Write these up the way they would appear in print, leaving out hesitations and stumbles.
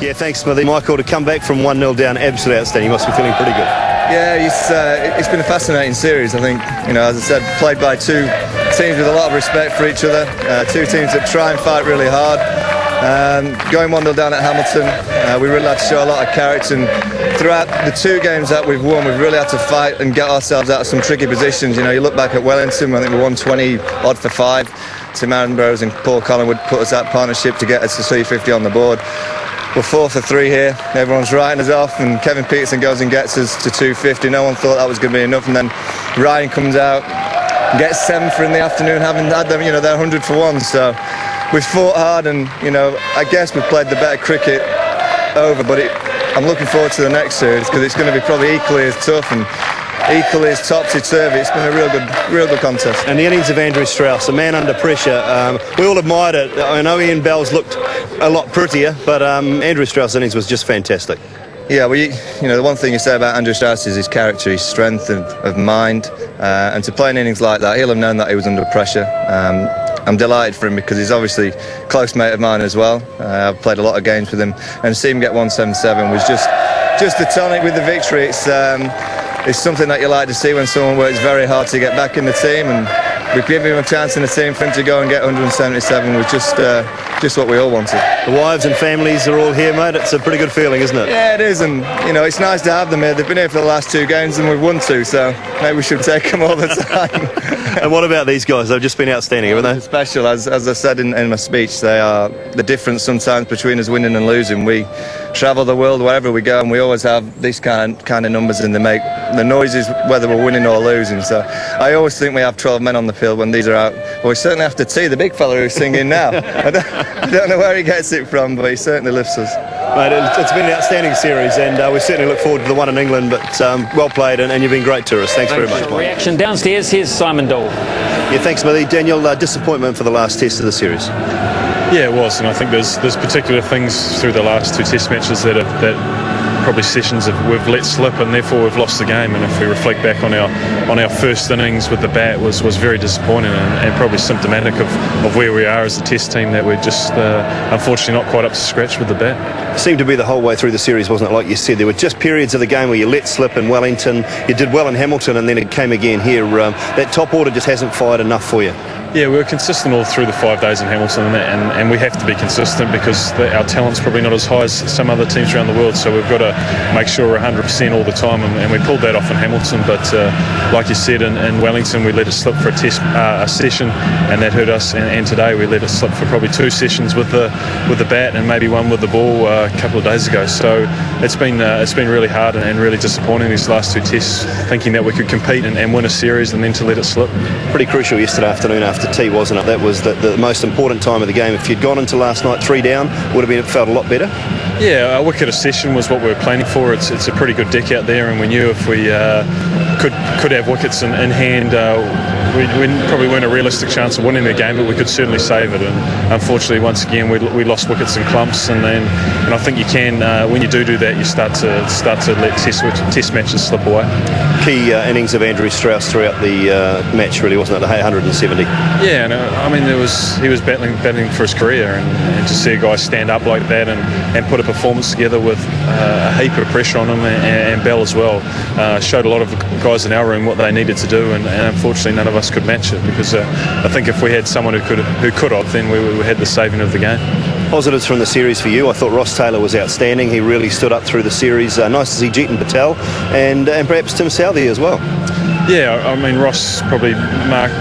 Yeah, thanks, Smithy. Michael, to come back from 1-0 down, absolutely outstanding. You must be feeling pretty good. Yeah, it's been a fascinating series. I think, as I said, played by two teams with a lot of respect for each other. Two teams that try and fight really hard. Going 1-0 down at Hamilton, we really had to show a lot of character, and throughout the two games that we've won, we've really had to fight and get ourselves out of some tricky positions. You look back at Wellington, I think we won 20 odd for 5. Tim Ambrose and Paul Collingwood put us that partnership to get us to 350 on the board. We're 4 for 3 here. Everyone's writing us off, and Kevin Peterson goes and gets us to 250. No one thought that was going to be enough, and then Ryan comes out, gets 7 for in the afternoon, having had them, they're 100 for 1. So we've fought hard, and I guess we've played the better cricket over. But I'm looking forward to the next series because it's going to be probably equally as tough and equally as topsy-turvy. It's been a real good contest. And the innings of Andrew Strauss, a man under pressure. We all admired it. I know Ian Bell's looked a lot prettier, but Andrew Strauss' innings was just fantastic. Yeah, well, the one thing you say about Andrew Strauss is his character, his strength of mind, and to play an innings like that, he'll have known that he was under pressure. I'm delighted for him because he's obviously a close mate of mine as well. I've played a lot of games with him, and to see him get 177 was just the tonic with the victory. It's something that you like to see when someone works very hard to get back in the team, and we've given him a chance in the team for him to go and get 177 was just what we all wanted. The wives and families are all here, mate. It's a pretty good feeling, isn't it? Yeah, it is, and it's nice to have them here. They've been here for the last 2 games and we've won 2, so maybe we should take them all the time. And what about these guys? They've just been outstanding, haven't they? Special, as I said in my speech, they are the difference sometimes between us winning and losing. We travel the world wherever we go, and we always have these kind of numbers, and they make the noises whether we're winning or losing. So I always think we have 12 men on the field when these are out. Well, we certainly have to T, the big fella who's singing now. I don't know where he gets it from, but he certainly lifts us. Mate, it's been an outstanding series, and we certainly look forward to the one in England, but well played, and you've been great to us. Thanks very much, Mike. Reaction downstairs, here's Simon Dole. Yeah, thanks, Smithy. Daniel, disappointment for the last test of the series? Yeah, it was, and I think there's particular things through the last 2 test matches that probably sessions we've let slip, and therefore we've lost the game. And if we reflect back on our first innings with the bat, was very disappointing and probably symptomatic of where we are as a test team, that we're just unfortunately not quite up to scratch with the bat. It seemed to be the whole way through the series, wasn't it? Like you said, there were just periods of the game where you let slip in Wellington, you did well in Hamilton, and then it came again here. That top order just hasn't fired enough for you. Yeah, we were consistent all through the 5 days in Hamilton, and we have to be consistent because our talent's probably not as high as some other teams around the world, so we've got to make sure we're 100% all the time, and we pulled that off in Hamilton. But like you said, in Wellington we let it slip for a session, and that hurt us, and today we let it slip for probably 2 sessions with the bat and maybe 1 with the ball a couple of days ago. So it's been really hard and really disappointing these last 2 tests, thinking that we could compete and win a series, and then to let it slip. Pretty crucial yesterday afternoon after tea, wasn't it? That was the most important time of the game. If you'd gone into last night 3 down, would have felt a lot better. Yeah, a wicket a session was what we were planning for. It's a pretty good deck out there, and we knew if we could have wickets in hand, we probably weren't a realistic chance of winning the game, but we could certainly save it. And unfortunately, once again, we lost wickets in clumps, and I think you can when you do that, you start to let test matches slip away. Key innings of Andrew Strauss throughout the match, really, wasn't it? The 170. Yeah, and I mean, he was battling for his career, and to see a guy stand up like that and put a performance together with a heap of pressure on him, and Bell as well, showed a lot of guys in our room what they needed to do, and unfortunately none of us could match it, because I think if we had someone who could have, then we had the saving of the game. Positives from the series for you. I thought Ross Taylor was outstanding. He really stood up through the series. Nice to see Jeetan Patel and perhaps Tim Southee as well. Yeah, I mean, Ross probably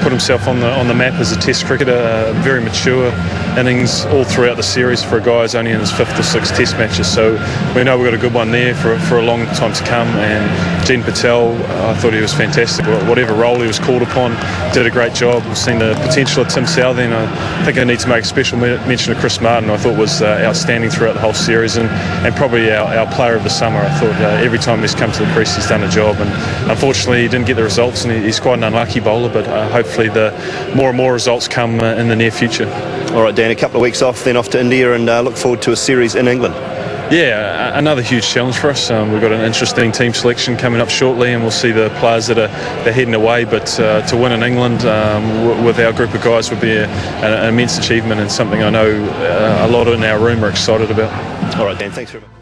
put himself on the map as a test cricketer. Very mature innings all throughout the series for a guy who's only in his 5th or 6th test matches, so we know we've got a good one there for a long time to come. And Jeetan Patel, I thought he was fantastic. Whatever role he was called upon, did a great job. We've seen the potential of Tim Southee, and I think I need to make a special mention of Chris Martin. I thought was outstanding throughout the whole series, and probably our player of the summer. I thought every time he's come to the crease he's done a job, and unfortunately he didn't get the results, and he's quite an unlucky bowler, but hopefully the more and more results come in the near future. All right, Dan, a couple of weeks off, then off to India, and look forward to a series in England. Yeah, another huge challenge for us. We've got an interesting team selection coming up shortly, and we'll see the players that are heading away. But to win in England with our group of guys would be an immense achievement, and something I know a lot in our room are excited about. All right, Dan, thanks very much.